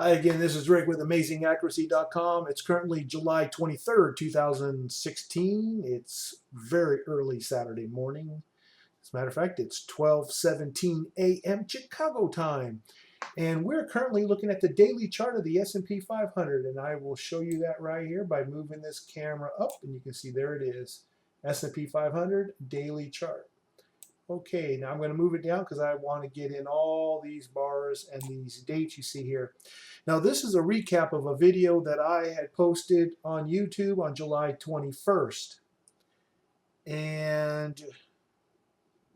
Hi again, this is Rick with AmazingAccuracy.com. It's currently July 23rd, 2016. It's very early Saturday morning. As a matter of fact, it's 12:17 a.m. Chicago time. And we're currently looking at the daily chart of the S&P 500. And I will show you that right here by moving this camera up. And you can see there it is, S&P 500 daily chart. Okay, now I'm going to move it down because I want to get in all these bars and these dates you see here. Now this is a recap of a video that I had posted on YouTube on July 21st. And,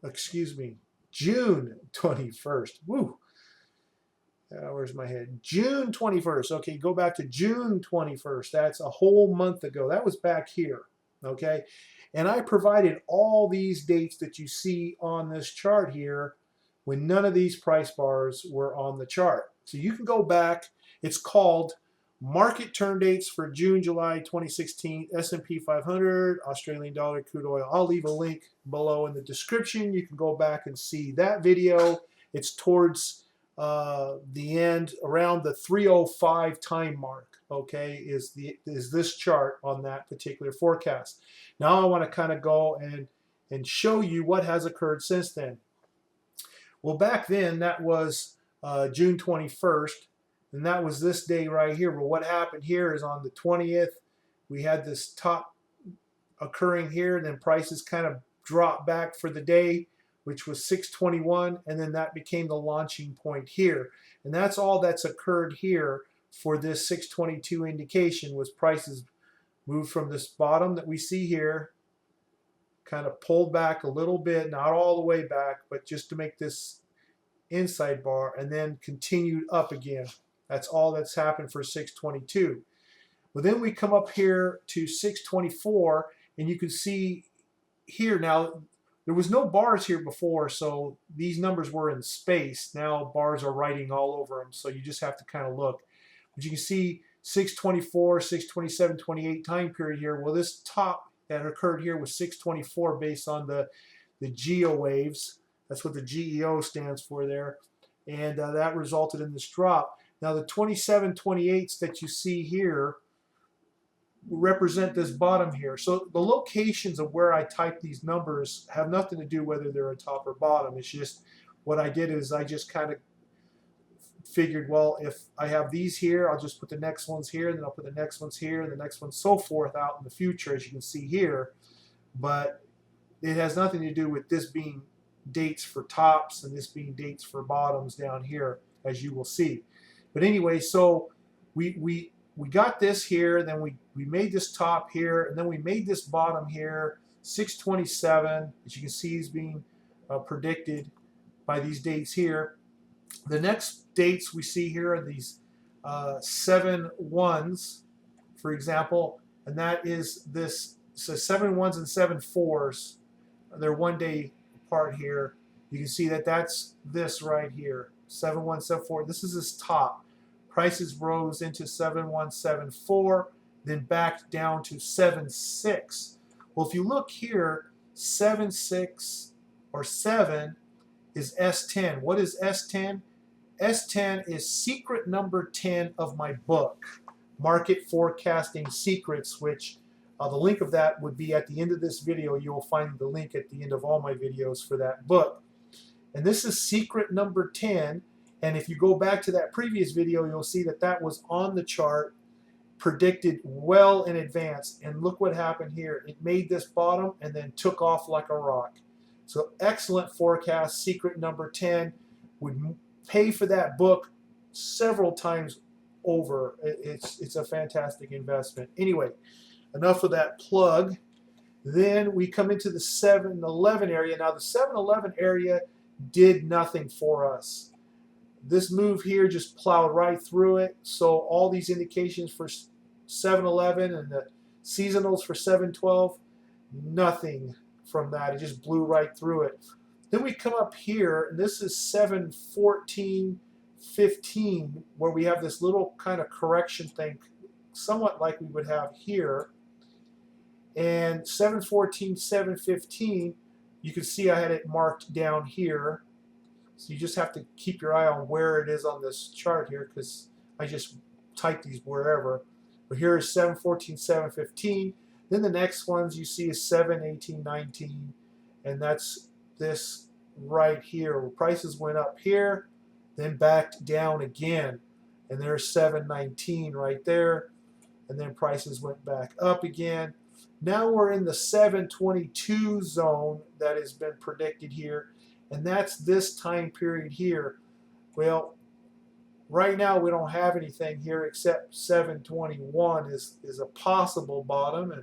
excuse me, June 21st. Woo! Where's my head? June 21st. Okay, go back to June 21st. That's a whole month ago. That was back here. Okay, and I provided all these dates that you see on this chart here when none of these price bars were on the chart. So you can go back. It's called Market Turn Dates for June, July 2016, S&P 500, Australian dollar, crude oil. I'll leave a link below in the description. You can go back and see that video. It's towards the end, around the 3:05 time mark. Okay, is this chart on that particular forecast. Now I want to kind of go and show you what has occurred since then. Well, back then that was June 21st, and that was this day right here. Well, what happened here is on the 20th, we had this top occurring here, and then prices kind of dropped back for the day, which was 621, and then that became the launching point here. And that's all that's occurred here for this 622 indication, was prices moved from this bottom that we see here, kind of pulled back a little bit, not all the way back, but just to make this inside bar, and then continued up again. That's all that's happened for 622. Well, then we come up here to 624, and you can see here now, there was no bars here before, so these numbers were in space. Now bars are writing all over them, so you just have to kind of look. But you can see 624, 627, 28 time period here. Well, this top that occurred here was 624 based on the GEO waves. That's what the GEO stands for there. And that resulted in this drop. Now the 27, 28s that you see here represent this bottom here. So the locations of where I type these numbers have nothing to do whether they're a top or bottom. It's just what I did is I just kind of figured, well, if I have these here, I'll just put the next ones here, and then I'll put the next ones here, and the next one, so forth out in the future, as you can see here. But it has nothing to do with this being dates for tops and this being dates for bottoms down here, as you will see. But anyway, so we got this here, then we made this top here, and then we made this bottom here, 627, as you can see is being predicted by these dates here. The next dates we see here are these 7 1s, for example, and that is this, so 7 1s and 7 4s. They're 1 day apart here. You can see that that's this right here, 7 1 7 4. This is this top. Prices rose into 7174, then back down to 76. Well, if you look here, 76 or 7 is S10. What is S10? S10 is secret number 10 of my book, Market Forecasting Secrets, which the link of that would be at the end of this video. You will find the link at the end of all my videos for that book. And this is secret number 10. And if you go back to that previous video, you'll see that that was on the chart, predicted well in advance. And look what happened here. It made this bottom and then took off like a rock. So excellent forecast, secret number 10. Would pay for that book several times over. It's a fantastic investment. Anyway, enough of that plug. Then we come into the 7-11 area. Now the 7-11 area did nothing for us. This move here just plowed right through it. So all these indications for 7-11 and the seasonals for 7-12, nothing from that. It just blew right through it. Then we come up here, and this is 7-14-15, where we have this little kind of correction thing, somewhat like we would have here. And 7-14, 7-15, you can see I had it marked down here. So you just have to keep your eye on where it is on this chart here, because I just type these wherever. But here is 714, 715. Then the next ones you see is 718, 19, and that's this right here. Prices went up here, then backed down again, and there's 719 right there, and then prices went back up again. Now we're in the 722 zone that has been predicted here, and that's this time period here. Well, right now we don't have anything here except 721 is a possible bottom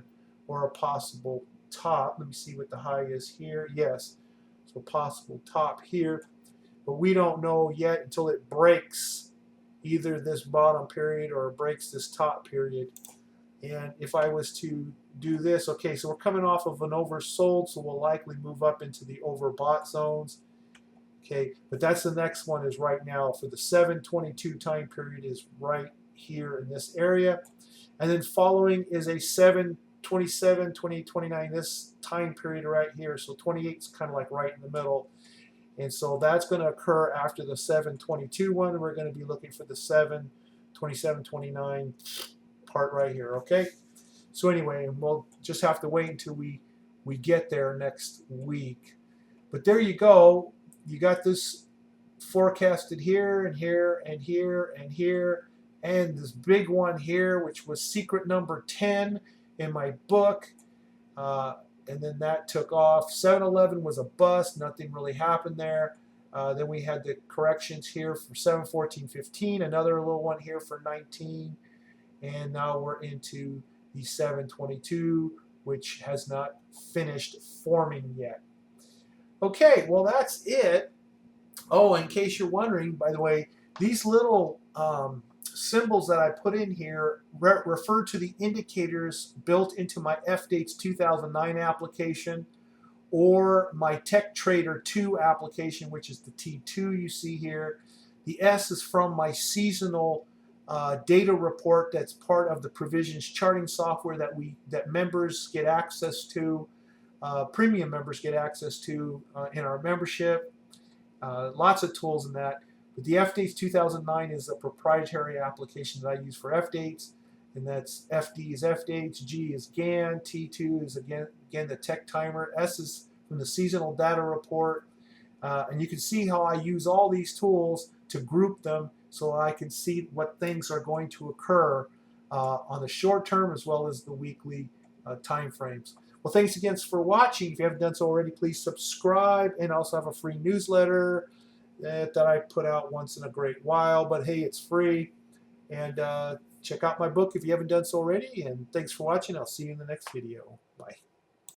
or a possible top. Let me see what the high is here. Yes, so possible top here, but we don't know yet until it breaks either this bottom period or breaks this top period. And if I was to do this, okay, so we're coming off of an oversold, so we'll likely move up into the overbought zones. Okay, but that's the next one is right now for the 722 time period is right here in this area. And then following is a 727, 28, 29, this time period right here. So 28 is kind of like right in the middle. And so that's going to occur after the 722 one. We're going to be looking for the 727, 29 part right here, okay? So anyway, we'll just have to wait until we get there next week. But there you go. You got this forecasted here and here and here and here, and this big one here, which was secret number 10 in my book. And then that took off. 7-Eleven was a bust. Nothing really happened there. Then we had the corrections here for 7-14, 15. Another little one here for 19. And now we're into the 722, which has not finished forming yet. Okay, well that's it. Oh, in case you're wondering, by the way, these little symbols that I put in here refer to the indicators built into my FDates 2009 application or my TechTrader 2 application, which is the T2 you see here. The S is from my seasonal data report that's part of the Provisions charting software that members get access to, premium members get access to in our membership. Lots of tools in that. But the FDates 2009 is a proprietary application that I use for FDates, and that's FD is FDates, G is GAN, T2 is again the tech timer, S is from the seasonal data report, and you can see how I use all these tools to group them so I can see what things are going to occur on the short term as well as the weekly time frames. Well, thanks again for watching. If you haven't done so already, please subscribe, and I also have a free newsletter that I put out once in a great while, but hey, it's free. And check out my book if you haven't done so already, and thanks for watching. I'll see you in the next video. Bye.